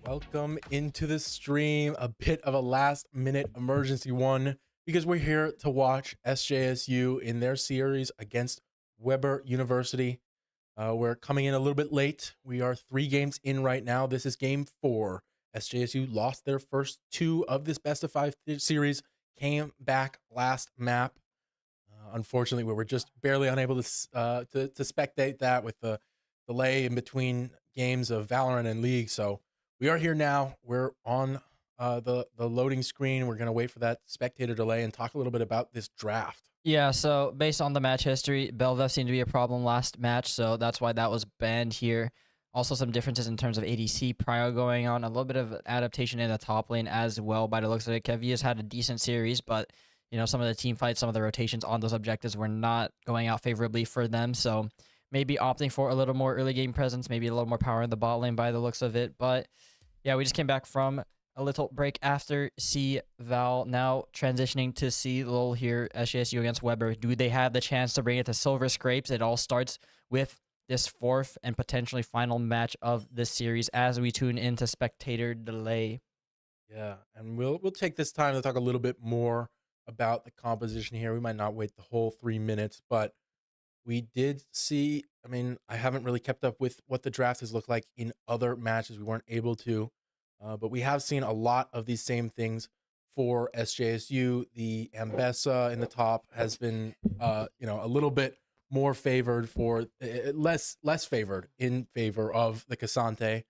Welcome into the stream, a bit of a last minute emergency one because we're here to watch SJSU in their series against Weber University. We're coming in a little bit late. We are 3 games in right now. This is game 4. SJSU lost their first 2 of this best of 5 series, came back last map. Unfortunately, we were just barely unable to spectate that with the delay in between games of Valorant and League. So we are here now. We're on the loading screen. We're going to wait for that spectator delay and talk a little bit about this draft. Yeah, so based on the match history, Belva seemed to be a problem last match, so that's why that was banned here. Also some differences in terms of ADC prior going on, a little bit of adaptation in the top lane as well by the looks of it. Kevi has had a decent series, but you know, some of the team fights, some of the rotations on those objectives were not going out favorably for them, so maybe opting for a little more early game presence, maybe a little more power in the bot lane by the looks of it. But yeah, we just came back from a little break after C-Val, now transitioning to C-LOL here, SJSU against Weber. Do they have the chance to bring it to Silver Scrapes? It all starts with this 4th and potentially final match of this series as we tune into spectator delay. Yeah, and we'll take this time to talk a little bit more about the composition here. We might not wait the whole 3 minutes, but we did see, I mean, I haven't really kept up with what the draft has looked like in other matches. We weren't able to, but we have seen a lot of these same things for SJSU. The Ambessa in the top has been, you know, a little bit more favored for, less favored in favor of the Cassante.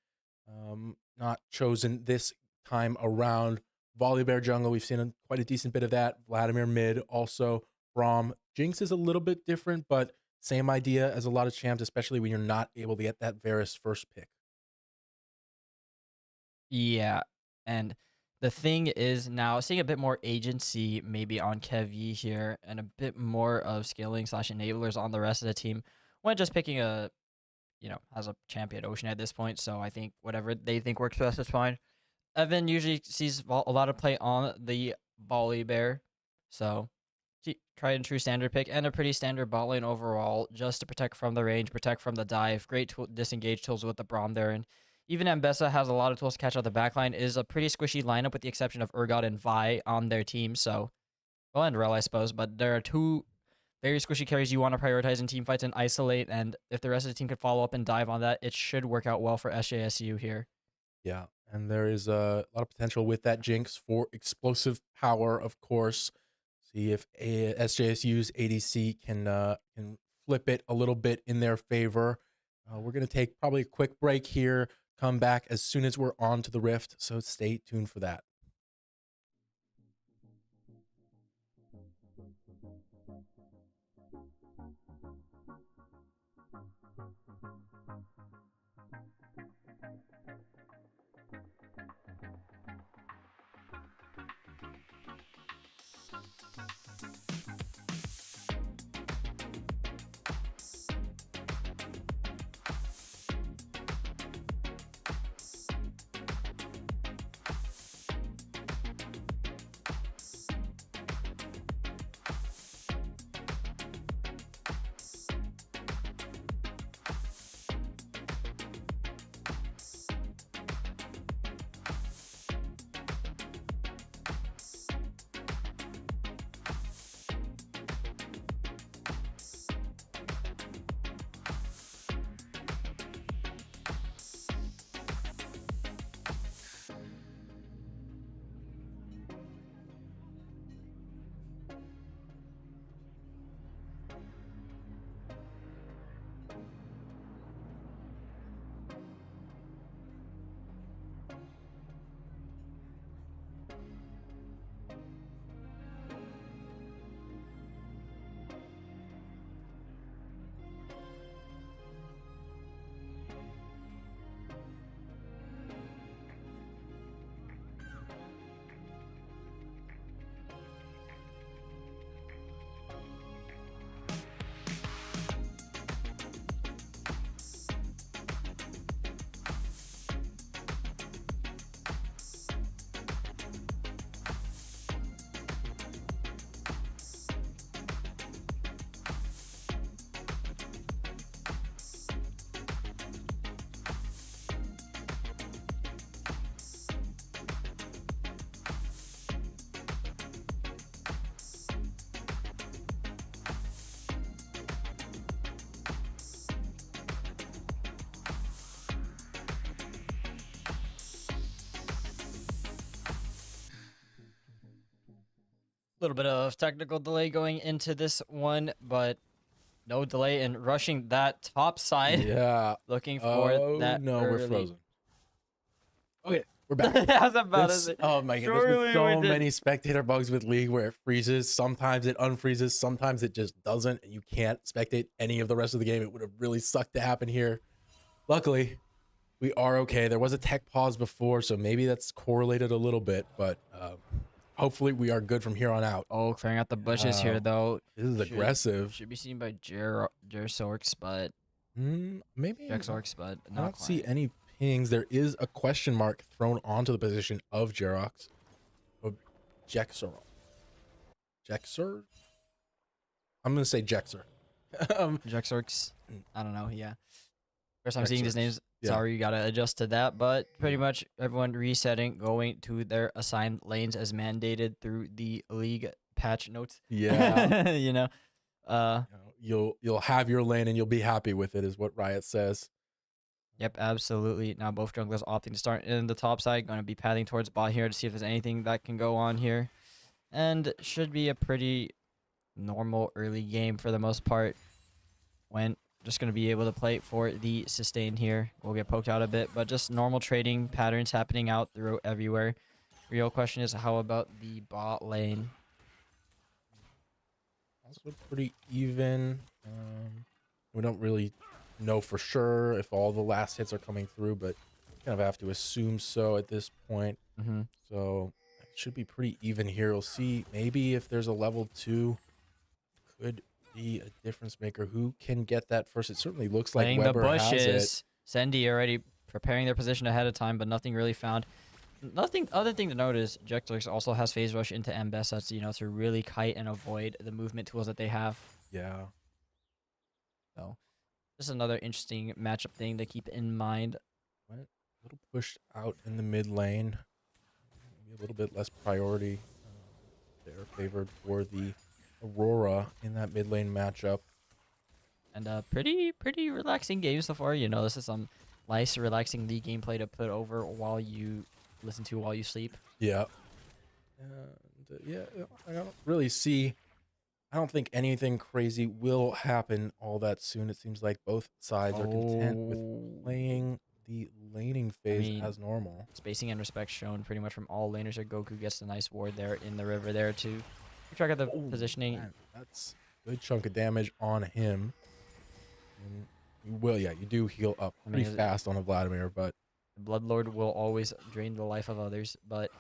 Not chosen this time around. Volibear jungle, we've seen quite a decent bit of that. Vladimir mid, also Braum. Jinx is a little bit different, but same idea as a lot of champs, especially when you're not able to get that Varus first pick. Yeah, and the thing is now seeing a bit more agency maybe on Kevi here and a bit more of scaling / enablers on the rest of the team when just picking a, you know, as a champion Ocean at this point. So I think whatever they think works best is fine. Evan usually sees a lot of play on the Volibear, so tried and true standard pick and a pretty standard bot lane overall, just to protect from the range, protect from the dive. Great disengage tools with the Braum there, and even Ambessa has a lot of tools to catch out the backline. Is a pretty squishy lineup with the exception of Urgot and Vi on their team. So, well, and Rel, I suppose, but there are 2 very squishy carries you want to prioritize in team fights and isolate, and if the rest of the team could follow up and dive on that, it should work out well for SJSU here. Yeah, and there is a lot of potential with that Jinx for explosive power, of course. See if SJSU's ADC can flip it a little bit in their favor. We're going to take probably a quick break here, come back as soon as we're on to the Rift, so stay tuned for that. little bit of technical delay going into this one, but no delay in rushing that top side. Yeah. Looking for Oh that no, we're early. frozen. Okay, we're back. I was about to say. Oh my god, there's been Surely we so did. many spectator bugs with League where it freezes. Sometimes it unfreezes, sometimes it just doesn't, and you can't spectate any of the rest of the game. It would have really sucked to happen here. Luckily, we are okay. There was a tech pause before, so maybe that's correlated a little bit, but hopefully we are good from here on out. Oh, clearing out the bushes here though. This is aggressive. Should be seen by Jersorks, but Maybe Jexorks, but I not don't quite. see any pings. There is a question mark thrown onto the position of Jerox. Or Jexer. Jexer? I'm going to say Jexer. Jexorks. I don't know. Yeah. First time seeing these Jexorks. names. Yeah. Sorry, you gotta adjust to that. But pretty Yeah. much everyone resetting, going to their assigned lanes as mandated through the league patch notes. Yeah. You know. You'll have your lane and you'll be happy with it, is what Riot says. Yep, absolutely. Now both junglers opting to start in the top side. Going to be pathing towards bot here to see if there's anything that can go on here. And should be a pretty normal early game for the most part. When just going to be able to play for the sustain here. We'll get poked out a bit, but just normal trading patterns happening out through everywhere. Real question is, how about the bot lane? Also pretty even. We don't really know for sure if all the last hits are coming through, but kind of have to assume so at this point. So it should be pretty even here. We'll see maybe if there's a level 2 could be a difference maker. Who can get that first? It certainly looks like Playing the Weber has it. bushes. Sendy already preparing their position ahead of time, but nothing really found. Nothing. Other thing to note is Jexorks also has phase rush into Mbes. That's, you know, to really kite and avoid the movement tools that they have. Yeah. So this is another interesting matchup thing to keep in mind. Went a little pushed out in the mid lane. Maybe a little bit less priority. They're favored for the Aurora in that mid lane matchup. And pretty relaxing game so far. You know, this is some nice, relaxing league gameplay to put over while you listen to while you sleep. Yeah. And, yeah, I don't really see. I don't think anything crazy will happen all that soon. It seems like both sides are content with playing the laning phase as normal. Spacing and respect shown pretty much from all laners. Or Goku gets a nice ward there in the river there to keep track of the positioning. Man, that's a good chunk of damage on him. And you will, yeah, you do heal up pretty fast on a Vladimir, but the Bloodlord will always drain the life of others. But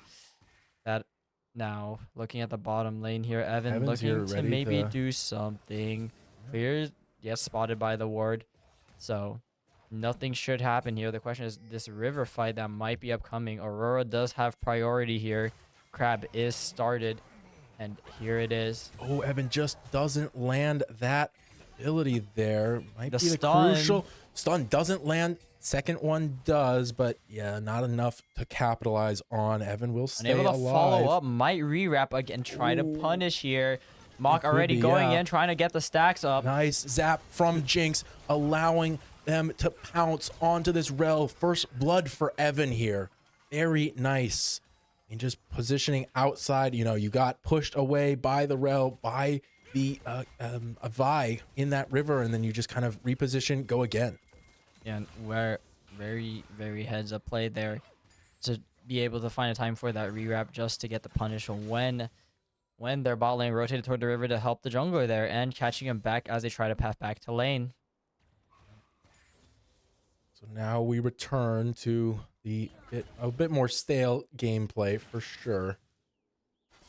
that now, looking at the bottom lane here, Evan's looking to maybe do something. Clear, yes, spotted by the ward. So nothing should happen here. The question is this river fight that might be upcoming. Aurora does have priority here. Crab is started, and here it is. Oh, Evan just doesn't land that ability there. Might be the stun. crucial stun doesn't land. Second one does, but yeah, not enough to capitalize on. Evan will stay Unable to alive. follow up, might rewrap again, try to punish here. Mock already going in, trying to get the stacks up. Nice zap from Jinx, allowing them to pounce onto this Rel. First blood for Evan here. Very nice. And just positioning outside, you know, you got pushed away by the Rel, by the Vi in that river, and then you just kind of reposition, go again. And we're very heads up play there to be able to find a time for that rewrap just to get the punish when their bot lane rotated toward the river to help the jungler there and catching him back as they try to path back to lane. So now we return to a bit more stale gameplay for sure.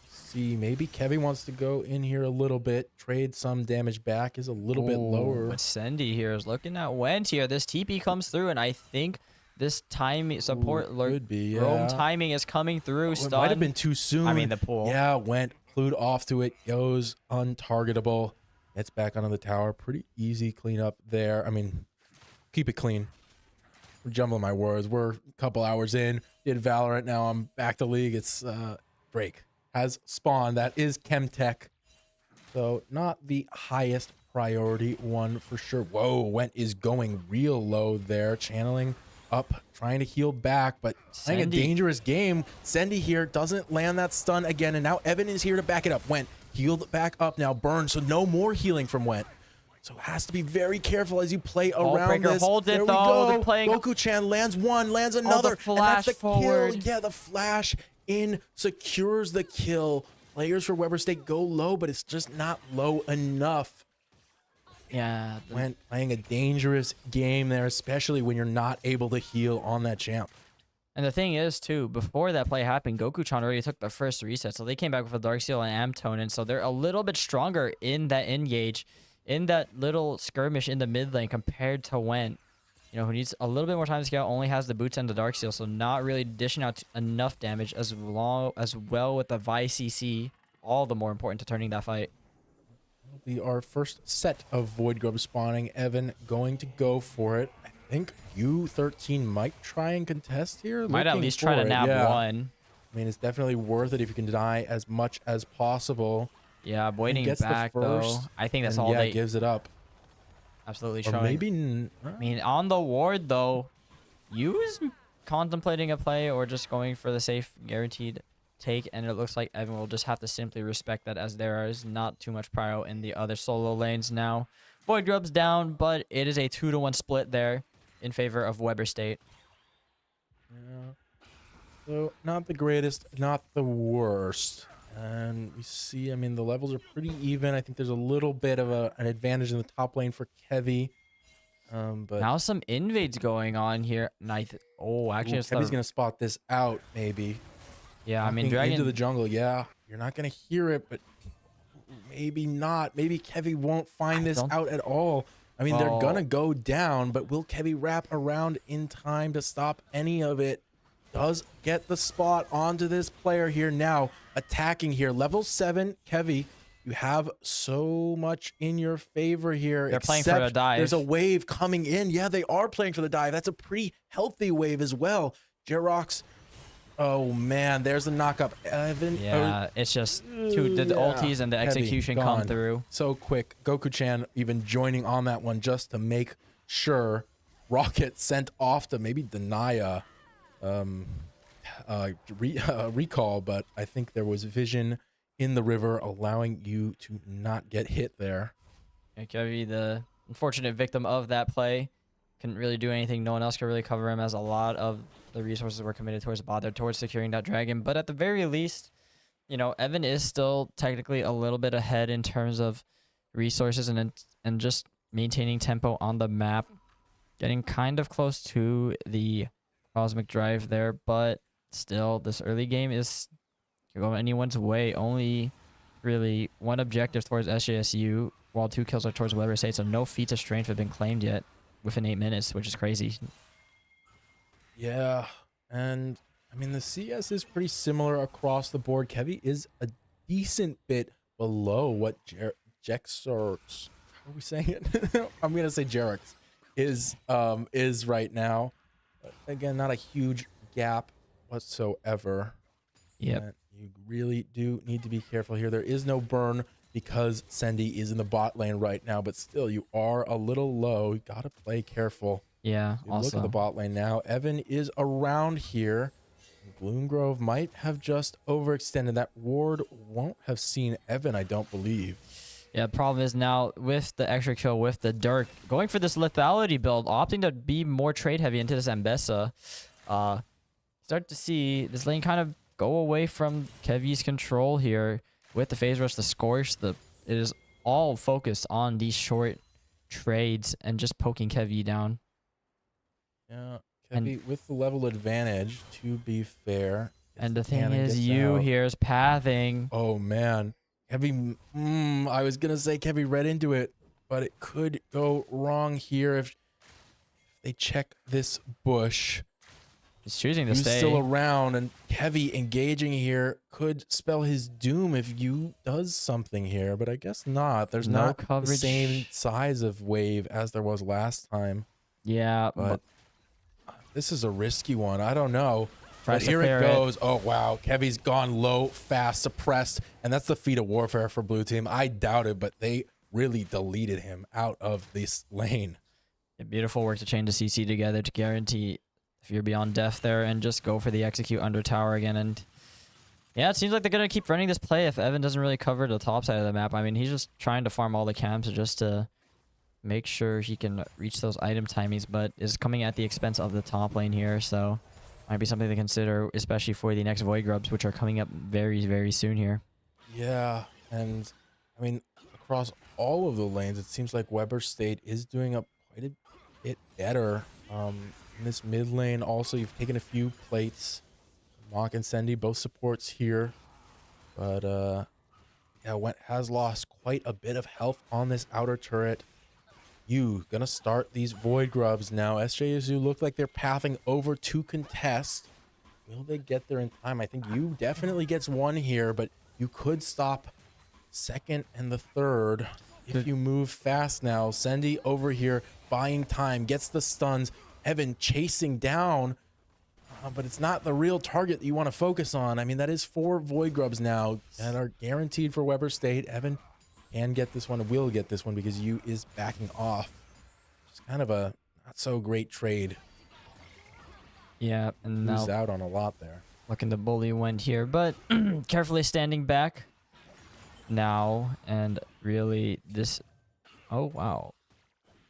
See, maybe Kevin wants to go in here a little bit, trade some damage back, is a little bit lower. But Sendy here is looking at Went here. This TP comes through, and I think this timing support could be, roam timing is coming through. It might have been too soon. I mean, the pool. Yeah, Went, flew off to it, goes untargetable, gets back onto the tower. Pretty easy cleanup there. I mean, keep it clean. I'm jumbling my words. We're a couple hours in. Did Valorant, now I'm back to League. It's Drake has spawned. That is Chemtech. So not the highest priority one for sure. Whoa, Went is going real low there. Channeling up, trying to heal back, but playing a dangerous game. Sendy here doesn't land that stun again, and now Evan is here to back it up. Went healed back up now, burn, so no more healing from Went. So has to be very careful as you play around this. Holds there it, we though. go. Goku-chan lands one, lands another, and that's the forward. kill. Yeah, the flash in secures the kill. Players for Weber State go low, but it's just not low enough. Yeah. Went playing a dangerous game there, especially when you're not able to heal on that champ. And the thing is, too, before that play happened, Goku-chan already took the first reset, so they came back with a Dark Seal and Amtone, and so they're a little bit stronger in that engage, in that little skirmish in the mid lane compared to Went, you know, who needs a little bit more time to scale, only has the boots and the Dark Seal, so not really dishing out enough damage as well with the Vi CC, all the more important to turning that fight. Will be our first set of Void Grub spawning. Evan going to go for it. I think U13 might try and contest here. Might at least try to nab one. I mean, it's definitely worth it if you can deny as much as possible. Yeah, waiting back though. I think that's all they gives it up. Absolutely or showing. Maybe. I mean, on the ward though, you is contemplating a play or just going for the safe guaranteed take, and it looks like Evan will just have to simply respect that, as there is not too much prio in the other solo lanes now. Void Grub's down, but it is a 2-to-1 split there in favor of Weber State. Yeah. So not the greatest, not the worst. And we see, I mean, the levels are pretty even. I think there's a little bit of an advantage in the top lane for Kevy. But now some invades going on here. Oh, actually, Kevy's gonna spot this out, maybe. Yeah, I mean, Dragon into the jungle. Yeah, you're not gonna hear it, but maybe not. Maybe Kevy won't find this out at all. I mean, they're gonna go down, but will Kevy wrap around in time to stop any of it? Does get the spot onto this player here now, attacking here. Level 7, Kevy, you have so much in your favor here. They're playing for a dive. There's a wave coming in. Yeah, they are playing for the dive. That's a pretty healthy wave as well. Jerox. Oh man, there's a knockup. Evan. Yeah, it's just the ultis and the execution come through so quick. Goku-chan even joining on that one just to make sure. Rocket sent off to maybe deny recall, but I think there was vision in the river allowing you to not get hit there. And Kevy, the unfortunate victim of that play, couldn't really do anything. No one else could really cover him, as a lot of the resources were committed towards towards securing that dragon. But at the very least, you know, Evan is still technically a little bit ahead in terms of resources and just maintaining tempo on the map, getting kind of close to the Cosmic Drive there, but still, this early game is going anyone's way. Only really one objective towards SJSU, while 2 kills are towards Weber State, so no feats of strength have been claimed yet within 8 minutes, which is crazy. Yeah, and I mean, the CS is pretty similar across the board. Kevy is a decent bit below what Jexorx, how are we saying it? I'm gonna say Jerex is right now. But again, not a huge gap whatsoever. Yep. You really do need to be careful here. There is no burn because Sendy is in the bot lane right now, but still, you are a little low. You gotta play careful. Yeah, also. Look at the bot lane now. Evan is around here. Gloomgrove might have just overextended. That ward won't have seen Evan, I don't believe. Yeah, problem is now with the extra kill with the Dirk, going for this lethality build, opting to be more trade heavy into this Ambessa. Start to see this lane kind of go away from Kevy's control here with the phase rush, the scorch. It is all focused on these short trades and just poking Kevy down. Yeah, Kevy with the level advantage, to be fair. And the thing is, you here is pathing. Oh man, Kevy. I was gonna say Kevy read into it, but it could go wrong here if they check this bush. He's choosing to stay. Still around, and Kevy engaging here could spell his doom if you does something here, but I guess not. There's no not coverage. The same size of wave as there was last time. Yeah, but this is a risky one. I don't know. But here it goes. Oh, wow. Kevy's gone low, fast, suppressed. And that's the feat of warfare for blue team. I doubt it, but they really deleted him out of this lane. Yeah, beautiful work to chain the CC together to guarantee if you're beyond death there, and just go for the execute under tower again. And yeah, it seems like they're going to keep running this play if Evan doesn't really cover the top side of the map. I mean, he's just trying to farm all the camps just to make sure he can reach those item timings, but is coming at the expense of the top lane here. So might be something to consider, especially for the next Void Grubs, which are coming up very, very soon here. Yeah, and I mean, across all of the lanes, it seems like Weber State is doing up quite a bit better. In this mid lane, also, you've taken a few plates. Mock and Sendy, both supports here. But, yeah, has lost quite a bit of health on this outer turret. You gonna start these Void Grubs now. SJSU look like they're pathing over to contest. Will they get there in time? I think you definitely gets one here, but you could stop second and the third if you move fast now. Sendy over here buying time, gets the stuns. Evan chasing down, but it's not the real target that you want to focus on. I mean, that is 4 Void Grubs now that are guaranteed for Weber State. Evan can get this one, will get this one because you is backing off. It's kind of a not so great trade. Yeah, and Lose now out on a lot there. looking to bully Wend here, but carefully standing back now, and really this... Oh, wow.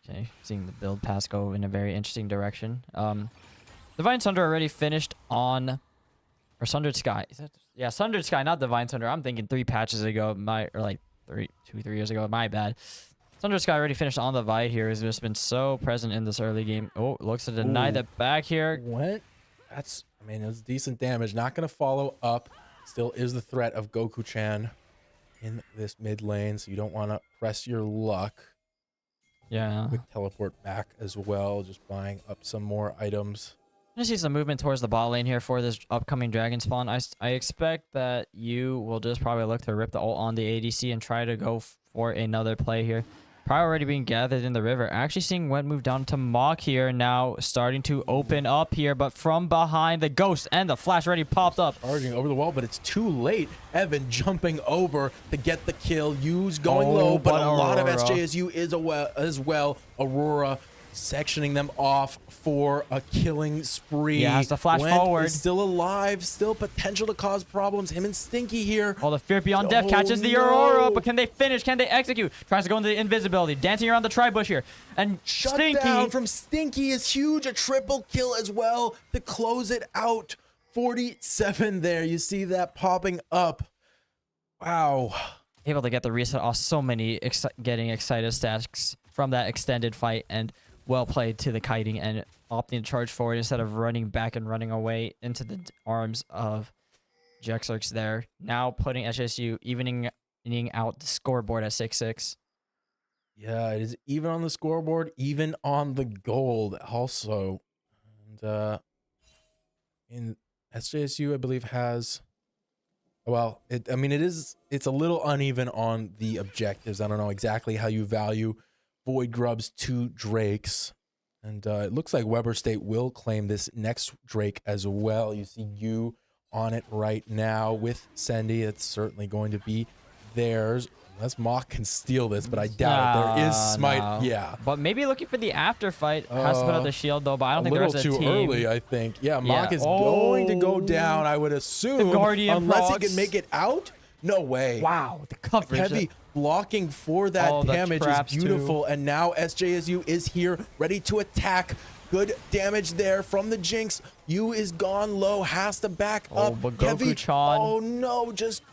Okay, seeing the build pass go in a very interesting direction. Divine Sunder already finished on... Or Sundered Sky. Is that, yeah, Sundered Sky, not Divine Sunder. I'm thinking 3 patches ago. Or like 3 years ago. My bad. Sundered Sky already finished on the Vi here. Has just been so present in this early game. Oh, looks to deny the back here. What? That's, I mean, it's decent damage. Not going to follow up. Still is the threat of Goku-chan in this mid lane, so you don't want to press your luck. Yeah. Quick teleport back as well, just buying up some more items. I'm gonna see some movement towards the bot lane here for this upcoming dragon spawn. I expect that you will just probably look to rip the ult on the ADC and try to go for another play here. Probably already being gathered in the river. Actually seeing Went move down to Mock here now, starting to open up here, but from behind the ghost and the flash already popped up. Charging over the wall, but it's too late. Evan jumping over to get the kill. Yu's going low, but a lot of SJSU is as well. Aurora sectioning them off for a killing spree. Yeah, has to flash Went forward. is still alive, still potential to cause problems. Him and Stinky here. Oh, the Fear Beyond Death catches the Aurora, but can they finish? Can they execute? Tries to go into the invisibility, dancing around the tri-bush here. And Shut Stinky down from Stinky is huge. A triple kill as well to close it out. 47 there. You see that popping up. Wow. able to get the reset off so many getting excited stacks from that extended fight, and well played to the kiting and opting to charge forward instead of running back and running away into the arms of Jexarx there. Now putting SJSU evening out the scoreboard at 6-6. Yeah, it is even on the scoreboard, even on the gold also. And in SJSU, I believe, has, well, it's a little uneven on the objectives. I don't know exactly how you value Void Grub's 2 Drakes. And it looks like Weber State will claim this next Drake as well. You see you on it right now with Sendy. It's certainly going to be theirs. Unless Mock can steal this, but I doubt it. There is Smite. No. Yeah. But maybe looking for the after fight. Has to put up the shield, though, but I don't think the rest of the team. A little too early, I think. Yeah, Mock is going to go down, I would assume. The Guardian unless procs. he can make it out? No way. Wow, the coverage. Heavy blocking for that damage is beautiful. Too. And now SJSU is here, ready to attack. Good damage there from the Jinx. Yu is gone low, has to back up. But Heavy, Goku-chan. oh no, just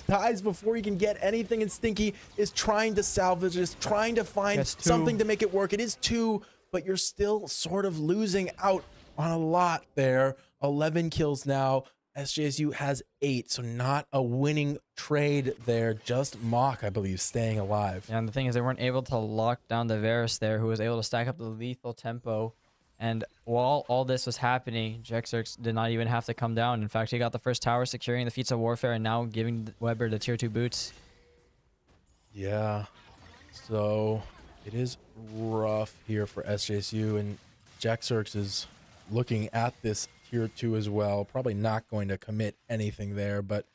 dies before he can get anything. And Stinky is trying to salvage this, trying to find something to make it work. It is 2, but you're still sort of losing out on a lot there. 11 kills now. SJSU has 8, so not a winning trade there. Just Mock, I believe, staying alive. Yeah, and the thing is, they weren't able to lock down the Varus there, who was able to stack up the lethal tempo. And while all this was happening, Jexarx did not even have to come down. In fact, he got the first tower, securing the feats of warfare, and now giving Weber the tier 2 boots. Yeah, so it is rough here for SJSU, and Jexarx is looking at this tier 2 as well. Probably not going to commit anything there, but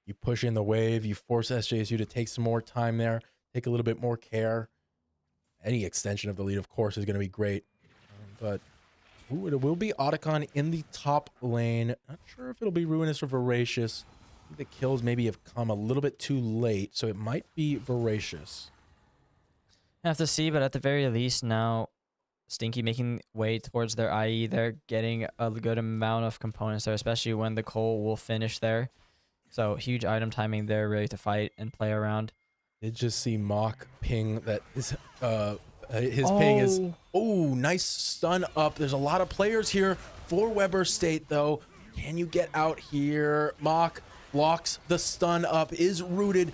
you push in the wave, you force SJSU to take some more time there, take a little bit more care. Any extension of the lead, of course, is going to be great, but Ooh, it will be Otacon in the top lane. Not sure if it'll be Ruinous or Voracious. I think the kills maybe have come a little bit too late, so it might be Voracious. Have to see, but at the very least now, Stinky making way towards their IE. They're getting a good amount of components there, especially when the coal will finish there. So huge item timing there, really to fight and play around. Did just see Mock ping that his ping is, oh, nice stun up. There's a lot of players here for Weber State though. Can you get out here? Mock blocks the stun up, is rooted.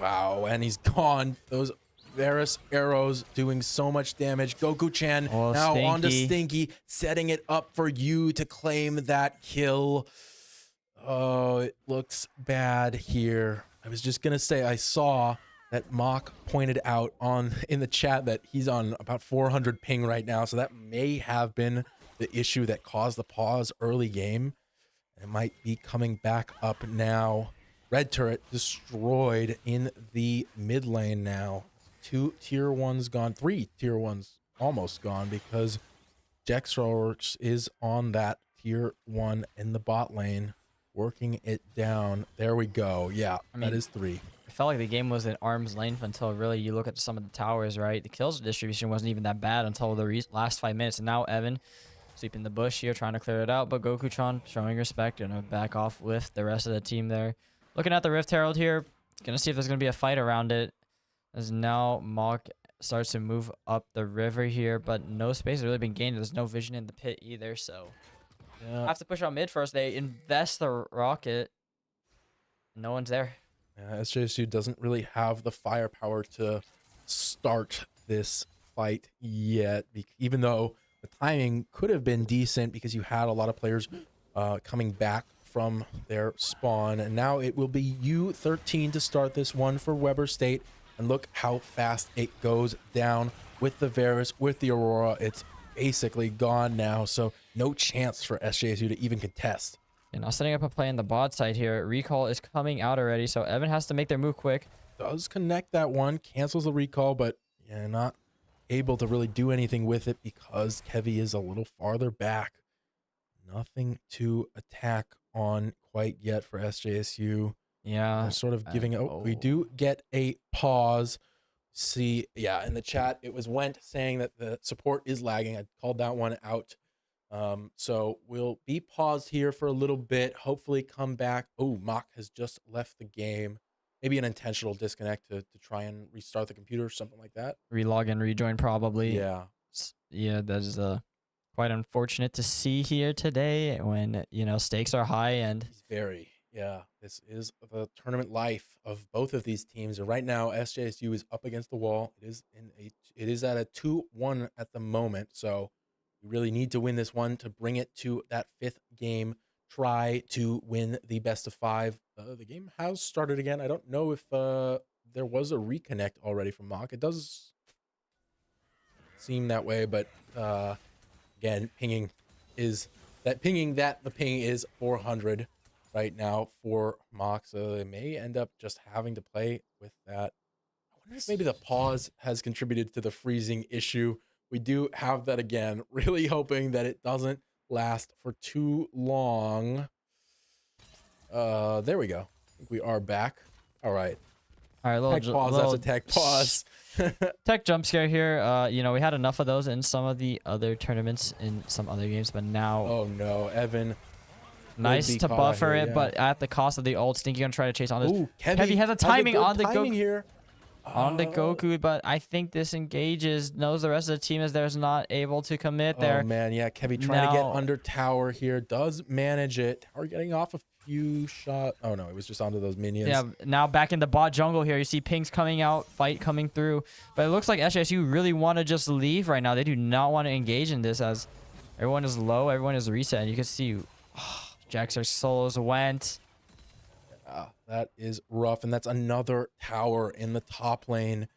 Wow, and he's gone. Those Varus arrows doing so much damage. Goku-chan now onto Stinky, setting it up for you to claim that kill. Oh, it looks bad here. I was just gonna say, I saw that Mock pointed out in the chat that he's on about 400 ping right now, so that may have been the issue that caused the pause early game. It might be coming back up now. Red turret destroyed in the mid lane now. 2 tier 1s gone, 3 tier 1s almost gone because Jexorx is on that tier 1 in the bot lane, working it down. There we go. Yeah, I mean, that is 3. I felt like the game was at arm's length until really you look at some of the towers, right? The kills distribution wasn't even that bad until the last 5 minutes. And now Evan sweeping the bush here, trying to clear it out. But Goku-chan showing respect and back off with the rest of the team there. Looking at the Rift Herald here, gonna see if there's gonna be a fight around it. As now Mock starts to move up the river here, but no space has really been gained. There's no vision in the pit either, so yeah. Have to push out mid first. They invest the rocket. No one's there. Yeah, SJSU doesn't really have the firepower to start this fight yet, even though the timing could have been decent because you had a lot of players coming back from their spawn. And now it will be U13 to start this one for Weber State. And look how fast it goes down with the Varus, with the Aurora. It's basically gone now, so no chance for SJSU to even contest. And now setting up a play in the bot side here. Recall is coming out already, so Evan has to make their move quick. Does connect that one, cancels the recall, but yeah, not able to really do anything with it because Kevy is a little farther back. Nothing to attack on quite yet for SJSU. Yeah. They're sort of giving we do get a pause. See, yeah, in the chat, it was Went saying that the support is lagging. I called that one out. So we'll be paused here for a little bit, hopefully come back. Oh, Mock has just left the game. Maybe an intentional disconnect to try and restart the computer or something like that. Relog and rejoin probably. Yeah. Yeah, that is quite unfortunate to see here today when, you know, stakes are high and... He's very... Yeah, this is the tournament life of both of these teams. And right now, SJSU is up against the wall. It is at a 2-1 at the moment. So we really need to win this one to bring it to that 5th game. Try to win the best of 5. The game has started again. I don't know if there was a reconnect already from Mock. It does seem that way, but again, the ping is 400. Right now for Mock, so they may end up just having to play with that. I wonder if maybe the pause has contributed to the freezing issue. We do have that again, really hoping that it doesn't last for too long. There we go. I think we are back. All right. All right, little pause. That's a tech pause. Tech jump scare here. You know, we had enough of those in some of the other tournaments in some other games, but now... Oh, no. Evan... Nice to buffer it, but at the cost of the ult. Stinky gonna try to chase on this. Ooh, Kevy has a timing on the Goku here. On the Goku, but I think this engages, knows the rest of the team is there's not able to commit there. Oh man, yeah, Kevy trying to get under tower here, does manage it. Tower getting off a few shots. Oh no, it was just onto those minions. Yeah, now back in the bot jungle here, you see pings coming out, fight coming through, but it looks like SJSU really want to just leave right now. They do not want to engage in this as everyone is low, everyone is reset, and you can see. Jaxer solos went. Yeah, that is rough, and that's another tower in the top lane.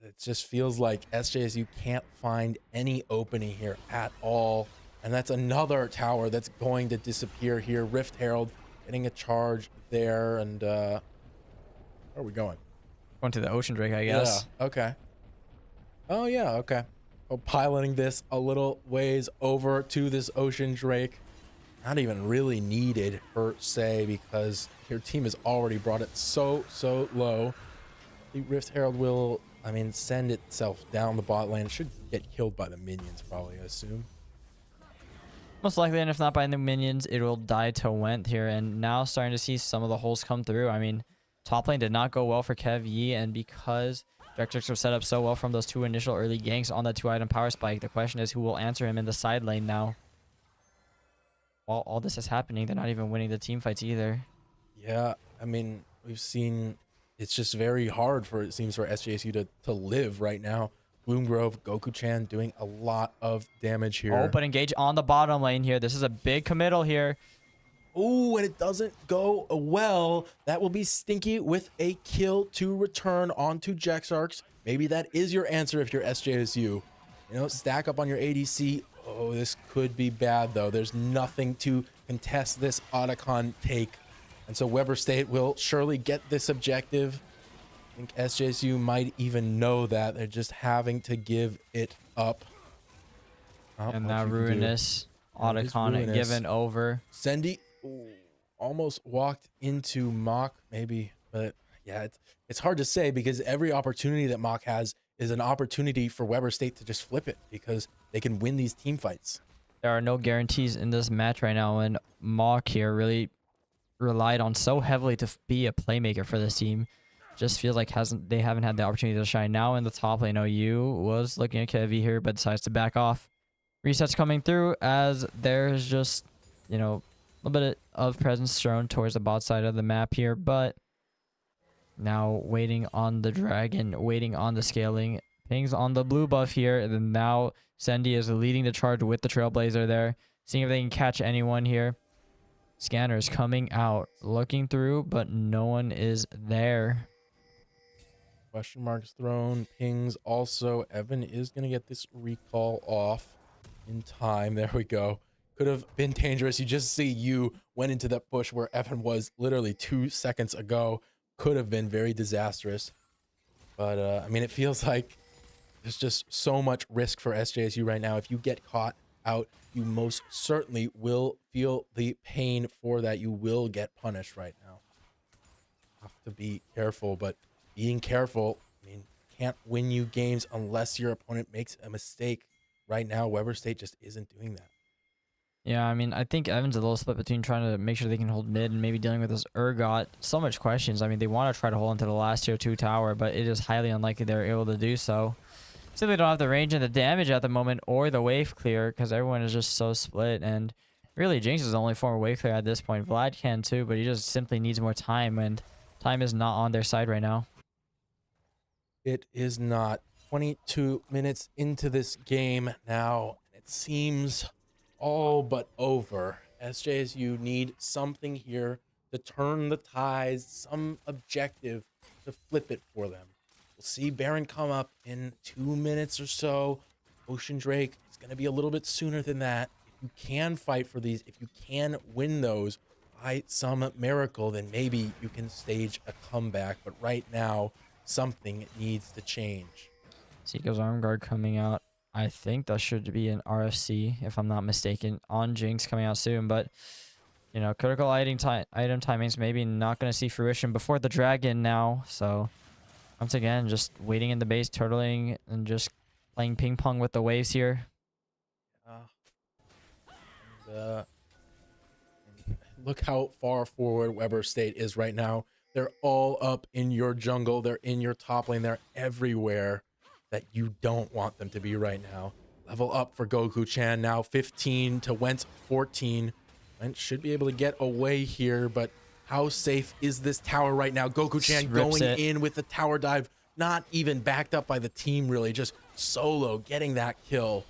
It just feels like SJSU can't find any opening here at all, and that's another tower that's going to disappear here. Rift Herald getting a charge there, and where are we going? Going to the Ocean Drake, I guess. Yeah, okay. Oh, yeah, okay. piloting this a little ways over to this Ocean Drake. Not even really needed per se, because your team has already brought it so low. The Rift Herald will, I mean, send itself down the bot lane. It should get killed by the minions, probably, I assume. Most likely, and if not by the minions, it will die to Went here. And now starting to see some of the holes come through. I mean, top lane did not go well for Kev Yi, and because Vectrix was set up so well from those 2 initial early ganks on that 2-item power spike, the question is who will answer him in the side lane now. While all this is happening, they're not even winning the team fights either. Yeah, I mean, we've seen it's just very hard for, it seems, for SJSU to live right now. Bloomgrove, Goku-chan doing a lot of damage here. Oh, but engage on the bottom lane here. This is a big committal here. Oh, and it doesn't go well. That will be Stinky with a kill to return onto Jaxarx. Maybe that is your answer if you're SJSU. You know, stack up on your ADC. Oh, this could be bad, though. There's nothing to contest this Otacon take. And so Weber State will surely get this objective. I think SJSU might even know that. They're just having to give it up. Oh, And now Ruinous. Otacon given over. Sendy almost walked into Mach, maybe. But yeah, it's hard to say, because every opportunity that Mach has is an opportunity for Weber State to just flip it, because they can win these team fights. There are no guarantees in this match right now, and Mach here really relied on so heavily to be a playmaker for this team. Just feels like they haven't had the opportunity to shine. Now in the top lane, OU was looking at Kevi here, but decides to back off. Resets coming through as there's just, you know, a little bit of presence thrown towards the bot side of the map here, but now waiting on the dragon, waiting on the scaling. Pings on the blue buff here, and then now Sendy is leading the charge with the Trailblazer there, seeing if they can catch anyone here. Scanners coming out, looking through, but no one is there. Question marks thrown, pings also. Evan is going to get this recall off in time. There we go. Could have been dangerous. You just see you went into that push where Evan was literally 2 seconds ago. Could have been very disastrous. But, I mean, it feels like there's just so much risk for SJSU right now. If you get caught out, you most certainly will feel the pain for that. You will get punished right now. Have to be careful, but being careful, I mean, can't win you games unless your opponent makes a mistake. Right now, Weber State just isn't doing that. Yeah, I mean, I think Evan's a little split between trying to make sure they can hold mid and maybe dealing with this Urgot. So much questions. I mean, they want to try to hold into the last tier 2 tower, but it is highly unlikely they're able to do so. Simply don't have the range and the damage at the moment, or the wave clear, because everyone is just so split. And really, Jinx is the only form of wave clear at this point. Vlad can too, but he just simply needs more time, and time is not on their side right now. It is not. 22 minutes into this game now. It seems all but over. SJSU need something here to turn the tides, some objective to flip it for them. We'll see Baron come up in 2 minutes or so. Ocean Drake is going to be a little bit sooner than that. If you can fight for these, if you can win those by some miracle, then maybe you can stage a comeback. But right now, something needs to change. Seiko's Arm Guard coming out. I think that should be an RFC, if I'm not mistaken, on Jinx coming out soon. But, you know, critical item timings maybe not going to see fruition before the dragon now. So, once again, just waiting in the base, turtling, and just playing ping pong with the waves here. Look how far forward Weber State is right now. They're all up in your jungle. They're in your top lane. They're everywhere that you don't want them to be right now. Level up for Goku-chan now, 15 to Wentz 14. Wentz should be able to get away here, but how safe is this tower right now? Goku-chan going in with the tower dive, not even backed up by the team really, just solo getting that kill.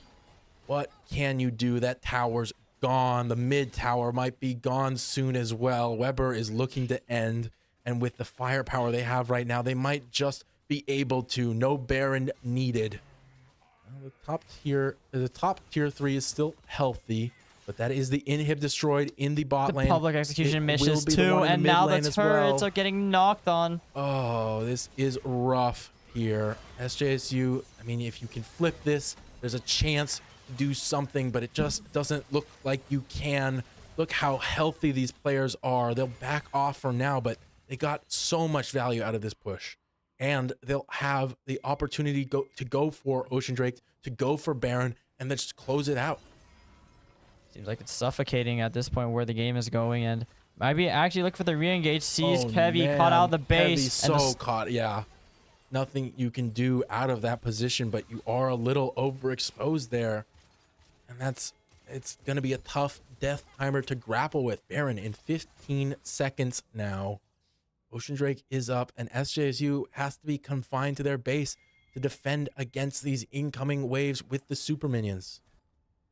What can you do? That tower's gone. The mid tower might be gone soon as well. Weber is looking to end, and with the firepower they have right now, they might just be able to. No Baron needed. The top tier 3 is still healthy, but that is the inhib destroyed in the bot lane. The public execution misses too, and now the turrets are getting knocked on. Oh, this is rough here. SJSU, I mean, if you can flip this, There's a chance to do something, but it just doesn't look like you can. Look how healthy these players are. They'll back off for now, but they got so much value out of this push. And they'll have the opportunity to go for Ocean Drake, to go for Baron, and then just close it out. Seems like it's suffocating at this point where the game is going, and maybe actually look for the re-engage. Sees Oh Kevy caught out of man, the base. Kevy's And the so caught. Yeah, nothing you can do out of that position, but you are a little overexposed there, and it's gonna be a tough death timer to grapple with. Baron in 15 seconds now. Ocean Drake is up, and SJSU has to be confined to their base to defend against these incoming waves with the super minions.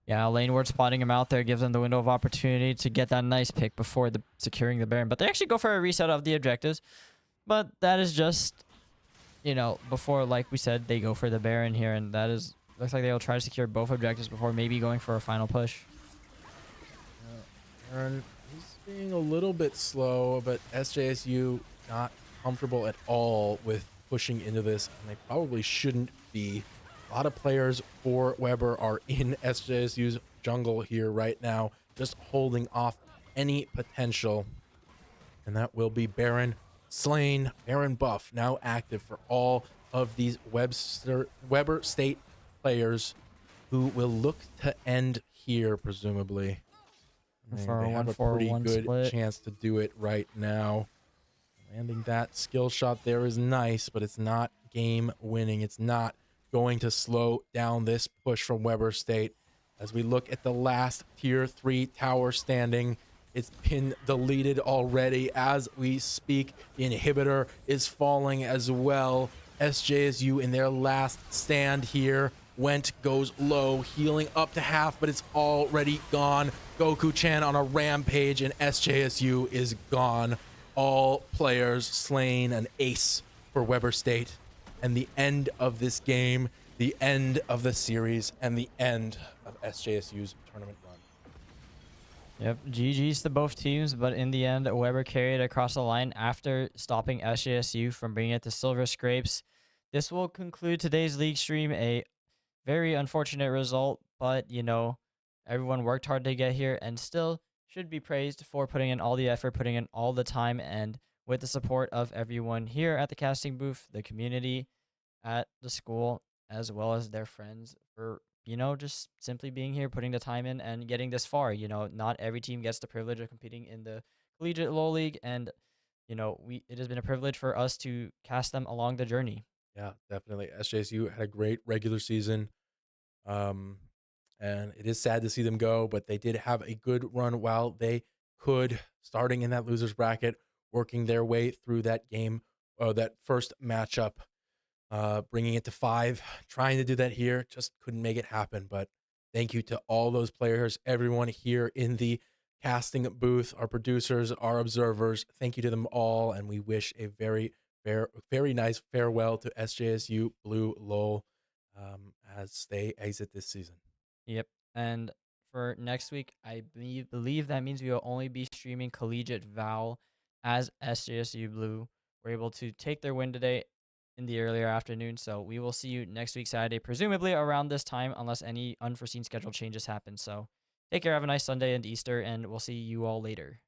yeah, lane ward spotting him out there gives them the window of opportunity to get that nice pick before securing the Baron. But they actually go for a reset of the objectives. But that is just, before, like we said, they go for the Baron here, and that is looks like they'll try to secure both objectives before maybe going for a final push. Baron, he's being a little bit slow, but SJSU not comfortable at all with pushing into this, and they probably shouldn't be. A lot of players for Weber are in SJSU's jungle here right now, just holding off any potential. And that will be Baron slain. Baron buff now active for all of these Weber State players who will look to end here, presumably. They For a have a pretty 1-4-1 good split. chance to do it right now. Landing that skill shot there is nice, but it's not game winning. It's not going to slow down this push from Weber State. As we look at the last tier 3 tower standing, it's been deleted already as we speak. The inhibitor is falling as well. SJSU in their last stand here goes low, healing up to half, but it's already gone. Goku-chan on a rampage, and SJSU is gone. All players slain, an ace for Weber State. And the end of this game, the end of the series, and the end of SJSU's tournament run. Yep, GG's to both teams, but in the end, Weber carried across the line after stopping SJSU from bringing it to Silver Scrapes. This will conclude today's league stream. A very unfortunate result, but, everyone worked hard to get here and still should be praised for putting in all the effort, putting in all the time, and with the support of everyone here at the casting booth, the community at the school, as well as their friends for, just simply being here, putting the time in and getting this far. Not every team gets the privilege of competing in the Collegiate LoL League, and, it has been a privilege for us to cast them along the journey. Yeah, definitely. SJSU had a great regular season. And it is sad to see them go, but they did have a good run while they could, starting in that losers bracket, working their way through that game, that first matchup, bringing it to 5, trying to do that here, just couldn't make it happen. But thank you to all those players, everyone here in the casting booth, our producers, our observers. Thank you to them all, and we wish a very nice farewell to SJSU Blue LoL as they exit this season. Yep. And for next week, I believe that means we will only be streaming Collegiate Val as SJSU Blue. We're able to take their win today in the earlier afternoon. So we will see you next week, Saturday, presumably around this time, unless any unforeseen schedule changes happen. So take care. Have a nice Sunday and Easter, and we'll see you all later.